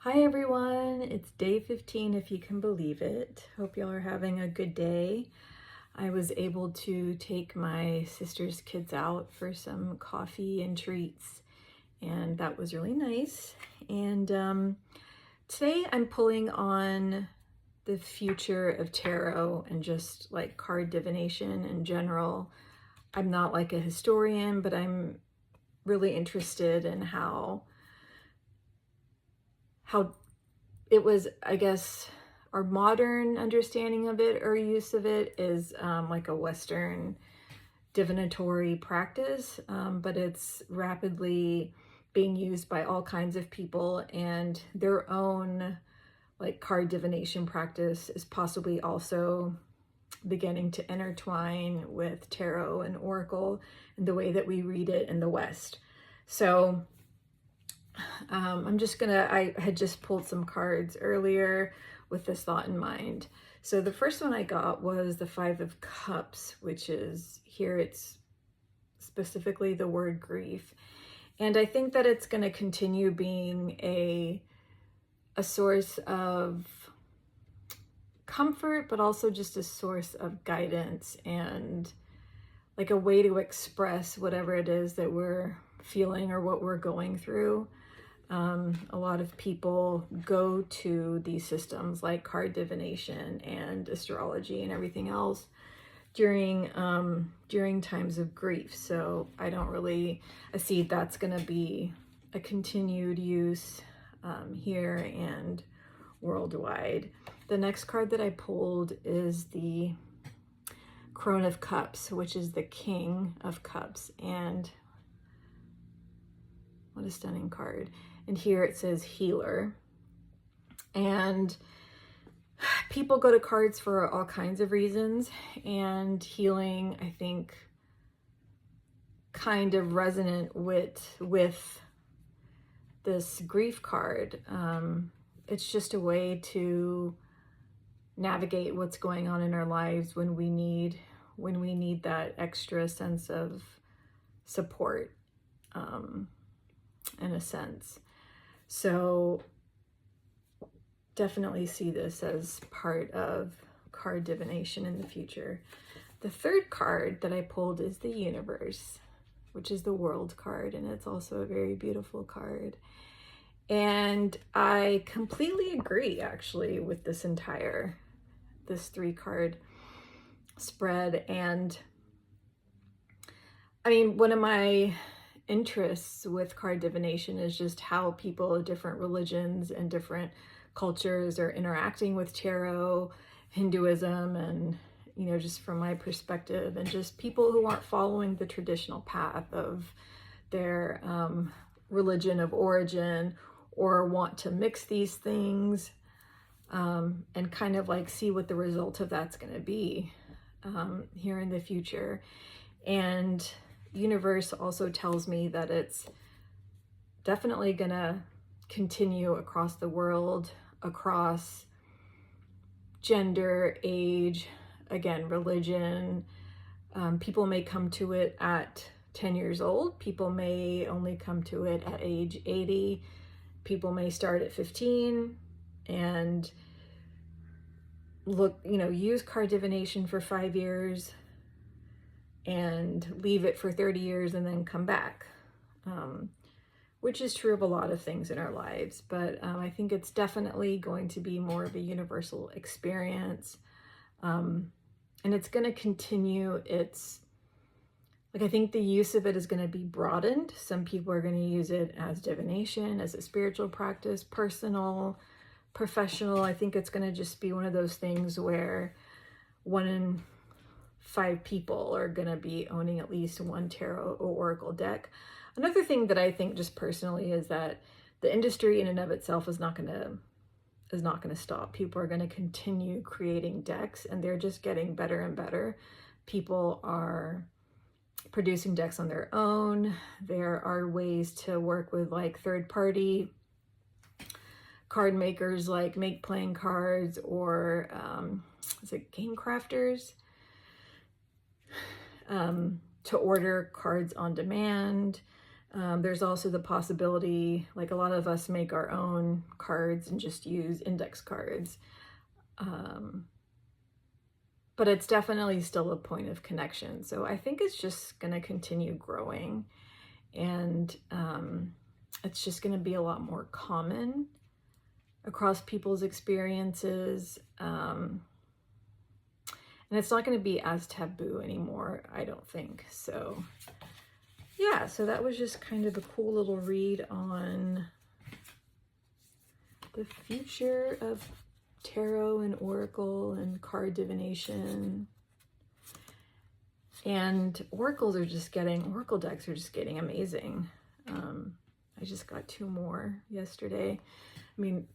Hi everyone, it's day 15 if you can believe it. Hope y'all are having a good day. I was able to take my sister's kids out for some coffee and treats, and that was really nice. And today I'm pulling on the future of tarot and just like card divination in general. I'm not like a historian, but I'm really interested in how it was, I guess, our modern understanding of it or use of it is like a Western divinatory practice, but it's rapidly being used by all kinds of people, and their own like card divination practice is possibly also beginning to intertwine with tarot and oracle and the way that we read it in the West. So I had just pulled some cards earlier with this thought in mind. So the first one I got was the Five of Cups, which is here, it's specifically the word grief. And I think that it's going to continue being a source of comfort, but also just a source of guidance and like a way to express whatever it is that we're feeling or what we're going through. A lot of people go to these systems like card divination and astrology and everything else during times of grief. So I see that's going to be a continued use here and worldwide. The next card that I pulled is the Crone of Cups, which is the King of Cups, and what a stunning card. And here it says healer. And people go to cards for all kinds of reasons, and healing, I think, kind of resonant with this grief card. It's just a way to navigate what's going on in our lives when we need that extra sense of support, in a sense. So definitely see this as part of card divination in the future. The third card that I pulled is the Universe, which is the World card, and it's also a very beautiful card. And I completely agree actually with this 3-card spread. And I mean, one of my interests with card divination is just how people of different religions and different cultures are interacting with tarot, Hinduism, and just from my perspective, and just people who aren't following the traditional path of their religion of origin, or want to mix these things, and kind of like see what the result of that's going to be here in the future. And Universe also tells me that it's definitely gonna continue across the world, across gender, age, again, religion. People may come to it at 10 years old. People may only come to it at age 80. People may start at 15 and use card divination for 5 years and leave it for 30 years and then come back, which is true of a lot of things in our lives. But I think it's definitely going to be more of a universal experience. And it's going to continue. I think the use of it is going to be broadened. Some people are going to use it as divination, as a spiritual practice, personal, professional. I think it's going to just be one of those things where 1 in 5 people are going to be owning at least one tarot or oracle deck. Another thing that I think just personally is that the industry in and of itself is not going to stop. People are going to continue creating decks, and they're just getting better and better. People are producing decks on their own. There are ways to work with like third-party card makers like Make Playing Cards, or is it Game Crafters? To order cards on demand. There's also the possibility, like a lot of us make our own cards and just use index cards. But it's definitely still a point of connection. So I think it's just going to continue growing, and it's just going to be a lot more common across people's experiences. And it's not going to be as taboo anymore, I don't think. So yeah, so that was just kind of a cool little read on the future of tarot and oracle and card divination. And oracle decks are just getting amazing. I just got 2 more yesterday. I mean,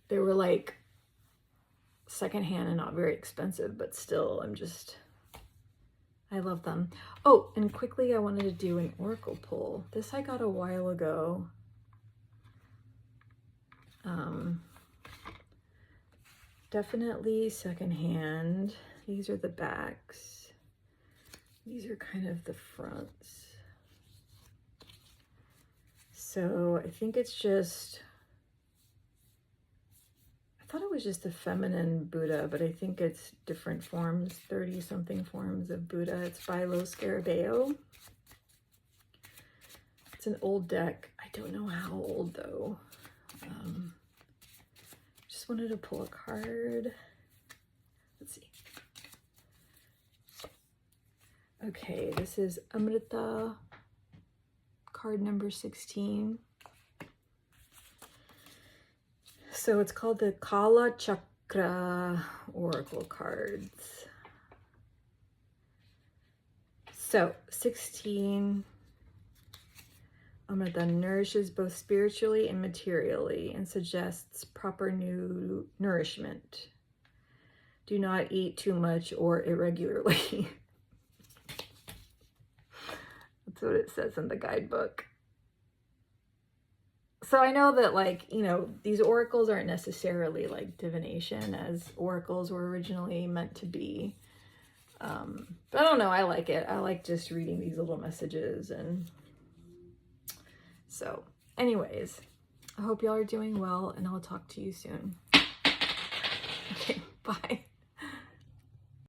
they were like secondhand and not very expensive, but still, I love them. Oh, and quickly, I wanted to do an oracle pull. This I got a while ago. Definitely secondhand. These are the backs. These are kind of the fronts. So I think it's just, I thought it was just a feminine Buddha, but I think it's different forms, 30 something forms of Buddha. It's by Lo Scarabeo. It's an old deck. I don't know how old though. Just wanted to pull a card. Let's see. Okay, this is Amrita, card number 16. So it's called the Kalachakra Oracle cards. So 16, Amrita nourishes both spiritually and materially and suggests proper nourishment. Do not eat too much or irregularly. That's what it says in the guidebook. So I know that, like, you know, these oracles aren't necessarily like divination as oracles were originally meant to be. But I don't know, I like it. I like just reading these little messages. And so anyways, I hope y'all are doing well, and I'll talk to you soon. Okay, bye.